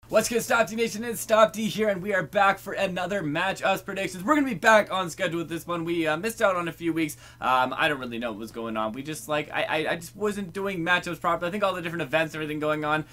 What's good, Stopde Nation? It's Stopde here, and we are back for another Match Us predictions. We're going to be back on schedule with this one. We missed out on a few weeks. I don't really know what was going on. We just, I just wasn't doing matchups properly. I think all the different events, everything going on,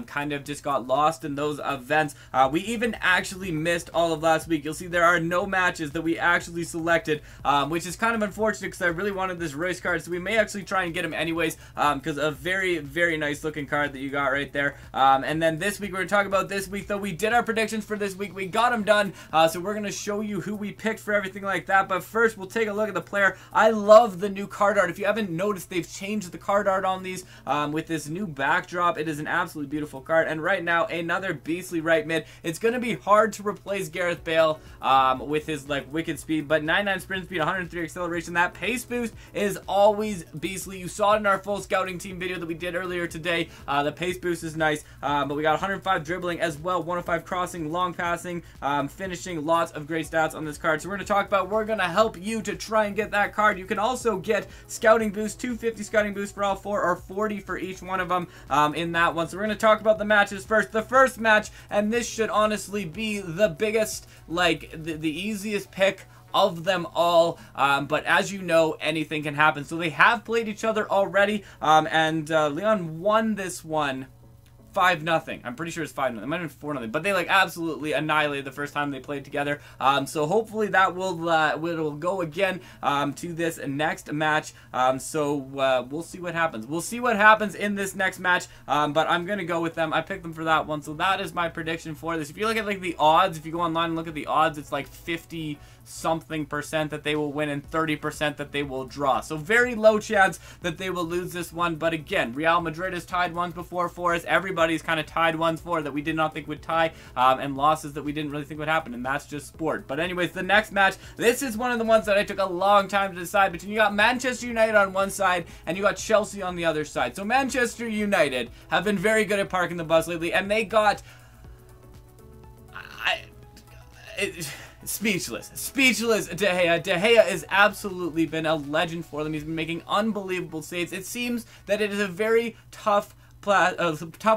kind of just got lost in those events. We even actually missed all of last week. You'll see there are no matches that we actually selected, which is kind of unfortunate because I really wanted this race card, so we may actually try and get him anyways, because a very, very nice looking card that you got right there. And then this week, we're going to talk about this week, though. We did our predictions for this week. We got them done, so we're going to show you who we picked for everything like that. But first, we'll take a look at the player. I love the new card art. If you haven't noticed, they've changed the card art on these with this new backdrop. It is an absolutely beautiful card. And right now, another beastly right mid. It's going to be hard to replace Gareth Bale with his wicked speed, but 99 sprint speed, 103 acceleration. That pace boost is always beastly. You saw it in our full scouting team video that we did earlier today. The pace boost is nice, but we got 105 dribbling as well, 105 crossing, long passing, finishing. Lots of great stats on this card. So we're going to talk about, we're going to help you to try and get that card. You can also get scouting boost, 250 scouting boost for all four, or 40 for each one of them in that one. So we're going to talk about the matches first. The first match, and this should honestly be the biggest, the easiest pick of them all, but as you know, anything can happen. So they have played each other already, and Leon won this one 5-0. I'm pretty sure it's 5-0. It might have been 4-0, but they absolutely annihilated the first time they played together. So hopefully that will go again to this next match. So we'll see what happens. We'll see what happens in this next match. But I'm gonna go with them. I picked them for that one. So that is my prediction for this. If you look at the odds, if you go online and look at the odds, it's 50-something% that they will win and 30% that they will draw. So very low chance that they will lose this one. But again, Real Madrid has tied once before for us. Everybody's kind of tied once for that we did not think would tie, and losses that we didn't really think would happen, and that's just sport. But anyways, the next match, this is one of the ones that I took a long time to decide between. You got Manchester United on one side and you got Chelsea on the other side. So Manchester United have been very good at parking the bus lately, and they got speechless De Gea. De Gea has absolutely been a legend for them. He's been making unbelievable saves. It seems that it is a very tough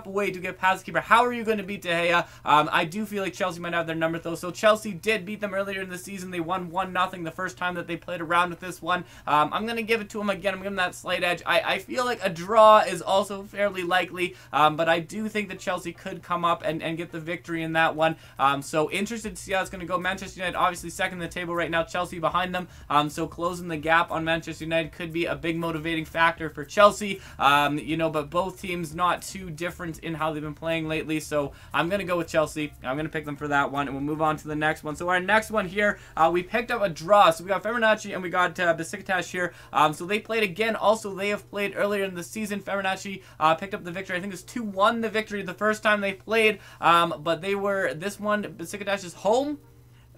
way to get past the keeper. How are you going to beat De Gea? I do feel like Chelsea might have their number, though. So Chelsea did beat them earlier in the season. They won 1-0 the first time that they played around with this one. I'm going to give it to them again. I'm giving them that slight edge. I feel like a draw is also fairly likely, but I do think that Chelsea could come up and get the victory in that one. So interested to see how it's going to go. Manchester United obviously second in the table right now. Chelsea behind them. So closing the gap on Manchester United could be a big motivating factor for Chelsea. But both teams not too different in how they've been playing lately, so I'm going to go with Chelsea. I'm going to pick them for that one, and we'll move on to the next one. So our next one here, we picked up a draw. So we got Fenerbahce and we got Besiktas here. So they played again. Also, they have played earlier in the season. Fenerbahce picked up the victory. I think it was 2-1 the victory the first time they played, but this one, Besiktas is home.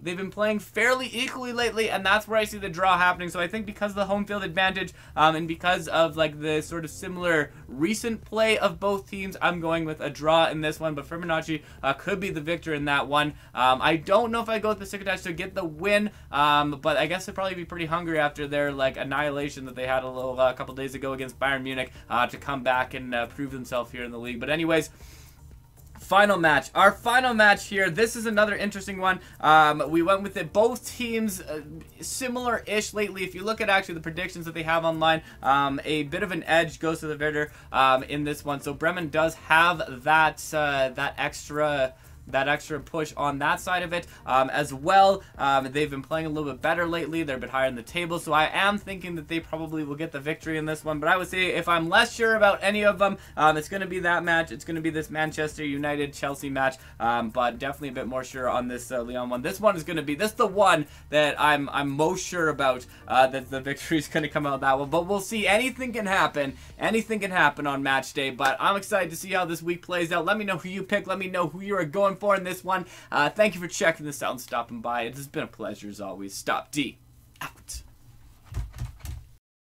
They've been playing fairly equally lately, and that's where I see the draw happening. So I think because of the home field advantage, and because of the sort of similar recent play of both teams, I'm going with a draw in this one. But Fenerbahce could be the victor in that one. I don't know if I go with Besiktas to get the win, but I guess they'll probably be pretty hungry after their annihilation that they had a couple days ago against Bayern Munich to come back and prove themselves here in the league. But anyways, final match. Our final match here, this is another interesting one. We went with it. Both teams similar-ish lately. If you look at actually the predictions that they have online, a bit of an edge goes to the Werder in this one. So Bremen does have that extra push on that side of it as well. They've been playing a little bit better lately. They're a bit higher in the table, so I am thinking that they probably will get the victory in this one. But I would say if I'm less sure about any of them, it's going to be that match. It's going to be this Manchester United-Chelsea match, but definitely a bit more sure on this Lyon one. This one is going to be the one that I'm most sure about, that the victory is going to come out of that one. But we'll see. Anything can happen. Anything can happen on match day, but I'm excited to see how this week plays out. Let me know who you pick. Let me know who you are going for in this one. Thank you for checking this out and stopping by. It has been a pleasure as always. Stopde out.